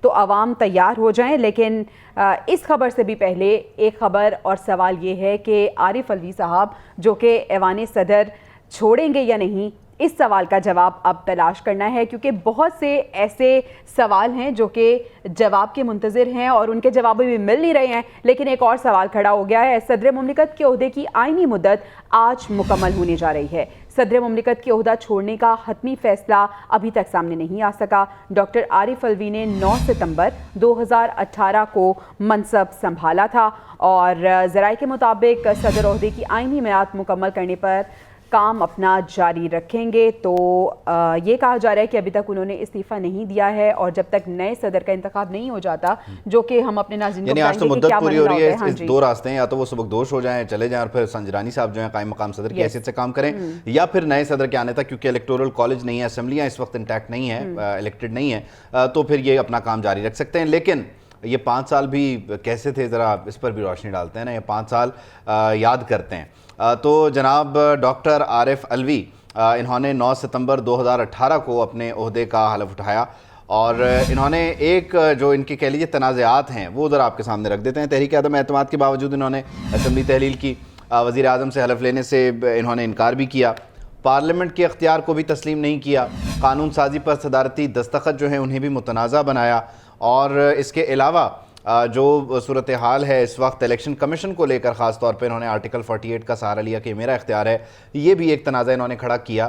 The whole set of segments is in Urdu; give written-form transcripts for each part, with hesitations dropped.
تو عوام تیار ہو جائیں۔ لیکن اس خبر سے بھی پہلے ایک خبر اور سوال یہ ہے کہ عارف الوی صاحب جو کہ ایوان صدر چھوڑیں گے یا نہیں، اس سوال کا جواب اب تلاش کرنا ہے، کیونکہ بہت سے ایسے سوال ہیں جو کہ جواب کے منتظر ہیں اور ان کے جواب بھی مل نہیں رہے ہیں۔ لیکن ایک اور سوال کھڑا ہو گیا ہے، صدر مملکت کے عہدے کی آئینی مدت آج مکمل ہونے جا رہی ہے۔ صدر مملکت کے عہدہ چھوڑنے کا حتمی فیصلہ ابھی تک سامنے نہیں آ سکا۔ ڈاکٹر عارف الوی نے 9 ستمبر 2018 کو منصب سنبھالا تھا اور ذرائع کے مطابق صدر عہدے کی آئینی میعاد مکمل کرنے پر کام اپنا جاری رکھیں گے۔ تو یہ کہا جا رہا ہے کہ ابھی تک انہوں نے استعفیٰ نہیں دیا ہے، اور جب تک نئے صدر کا انتخاب نہیں ہو جاتا، جو کہ ہم اپنے ناظرین کو یعنی آج تو بتائیں گے کہ مدت کیا پوری ہو رہی ہے، اس جی دو راستے ہیں، یا تو وہ سبکدوش ہو جائیں چلے جائیں اور پھر سنجرانی صاحب جو ہیں قائم مقام صدر کی حیثیت سے کام کریں، یا پھر نئے صدر کے آنے تک، کیونکہ الیکٹورل کالج نہیں ہے، اسمبلیاں اس وقت انٹیکٹ نہیں ہیں، الیکٹڈ نہیں ہیں، تو پھر یہ اپنا کام جاری رکھ سکتے ہیں۔ لیکن یہ 5 سال بھی کیسے تھے، ذرا اس پر بھی روشنی ڈالتے ہیں نا، یہ 5 سال یاد کرتے ہیں۔ تو جناب ڈاکٹر عارف الوی، انہوں نے 9 ستمبر 2018 کو اپنے عہدے کا حلف اٹھایا، اور انہوں نے ایک جو ان کے کہہ لیجیے تنازعات ہیں وہ ذرا آپ کے سامنے رکھ دیتے ہیں۔ تحریک عدم اعتماد کے باوجود انہوں نے اسمبلی تحلیل کی، وزیر اعظم سے حلف لینے سے انہوں نے انکار بھی کیا، پارلیمنٹ کے اختیار کو بھی تسلیم نہیں کیا، قانون سازی پر صدارتی دستخط جو ہیں انہیں بھی متنازع بنایا، اور اس کے علاوہ جو صورتحال ہے اس وقت الیکشن کمیشن کو لے کر، خاص طور پہ انہوں نے آرٹیکل 48 کا سہارا لیا کہ میرا اختیار ہے، یہ بھی ایک تنازع انہوں نے کھڑا کیا۔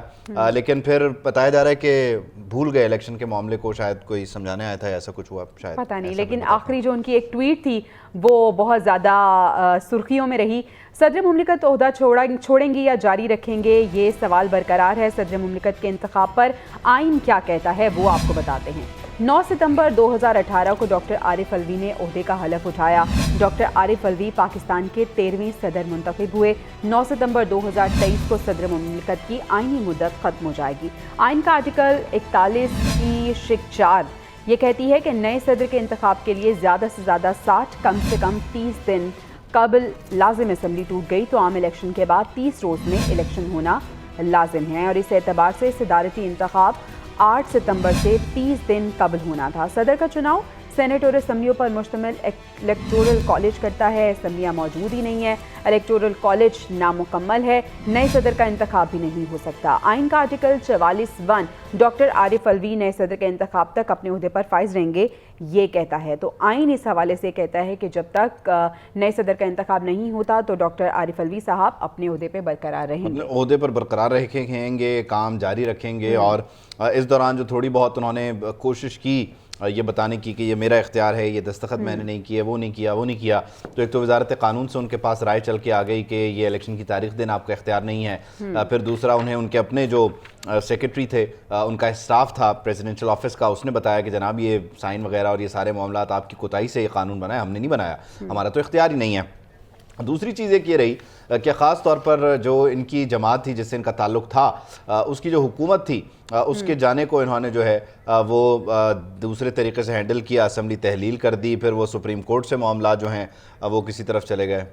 لیکن پھر بتایا جا رہا ہے کہ بھول گئے الیکشن کے معاملے کو، شاید کوئی سمجھانے آیا تھا، ایسا کچھ ہوا شاید، پتہ نہیں۔ لیکن آخری جو ان کی ایک ٹویٹ تھی وہ بہت زیادہ سرخیوں میں رہی۔ صدر مملکت عہدہ چھوڑیں گے یا جاری رکھیں گے، یہ سوال برقرار ہے۔ صدر مملکت کے انتخاب پر آئین کیا کہتا ہے وہ آپ کو بتاتے ہیں۔ 9 ستمبر 2018 کو ڈاکٹر عارف الوی نے عہدے کا حلف اٹھایا۔ ڈاکٹر عارف الوی پاکستان کے 13ویں صدر منتخب ہوئے۔ 9 ستمبر 2023 کو صدر مملکت کی آئینی مدت ختم ہو جائے گی۔ آئین کا آرٹیکل 41 کی شق 4 یہ کہتی ہے کہ نئے صدر کے انتخاب کے لیے زیادہ سے زیادہ 60 کم سے کم 30 دن قبل لازم اسمبلی ٹوٹ گئی تو عام الیکشن کے بعد 30 روز میں الیکشن ہونا لازم ہے، اور اس اعتبار سے صدارتی انتخاب 8 ستمبر سے 30 دن قبل ہونا تھا۔ صدر کا چناؤ سینٹ اور اسمبلیوں پر مشتمل الیکٹورل کالج کرتا ہے۔ اسمبلیاں موجود ہی نہیں ہے، الیکٹورل کالج نامکمل ہے، نئے صدر کا انتخاب بھی نہیں ہو سکتا۔ آئین کا آرٹیکل 44(1) ڈاکٹر عارف الوی نئے صدر کے انتخاب تک اپنے عہدے پر فائز رہیں گے، یہ کہتا ہے۔ تو آئین اس حوالے سے کہتا ہے کہ جب تک نئے صدر کا انتخاب نہیں ہوتا تو ڈاکٹر عارف الوی صاحب اپنے عہدے پہ برقرار رہیں گے، اپنے عہدے پر برقرار رہیں گے، کام جاری رکھیں گے، اور اس دوران جو تھوڑی بہت انہوں نے کوشش کی یہ بتانے کی کہ یہ میرا اختیار ہے، یہ دستخط میں نے نہیں کیا، وہ نہیں کیا، تو ایک تو وزارت قانون سے ان کے پاس رائے چل کے آ گئی کہ یہ الیکشن کی تاریخ دینا آپ کا اختیار نہیں ہے۔ پھر دوسرا انہیں ان کے اپنے جو سیکرٹری تھے، ان کا اسٹاف تھا پریزیڈنشل آفس کا، اس نے بتایا کہ جناب یہ سائن وغیرہ اور یہ سارے معاملات آپ کی کوتاہی سے یہ قانون بنا ہے، ہم نے نہیں بنایا، ہمارا تو اختیار ہی نہیں ہے۔ دوسری چیز ایک یہ رہی کہ خاص طور پر جو ان کی جماعت تھی جس سے ان کا تعلق تھا، اس کی جو حکومت تھی، اس کے جانے کو انہوں نے جو ہے وہ دوسرے طریقے سے ہینڈل کیا، اسمبلی تحلیل کر دی، پھر وہ سپریم کورٹ سے معاملات جو ہیں وہ کسی طرف چلے گئے۔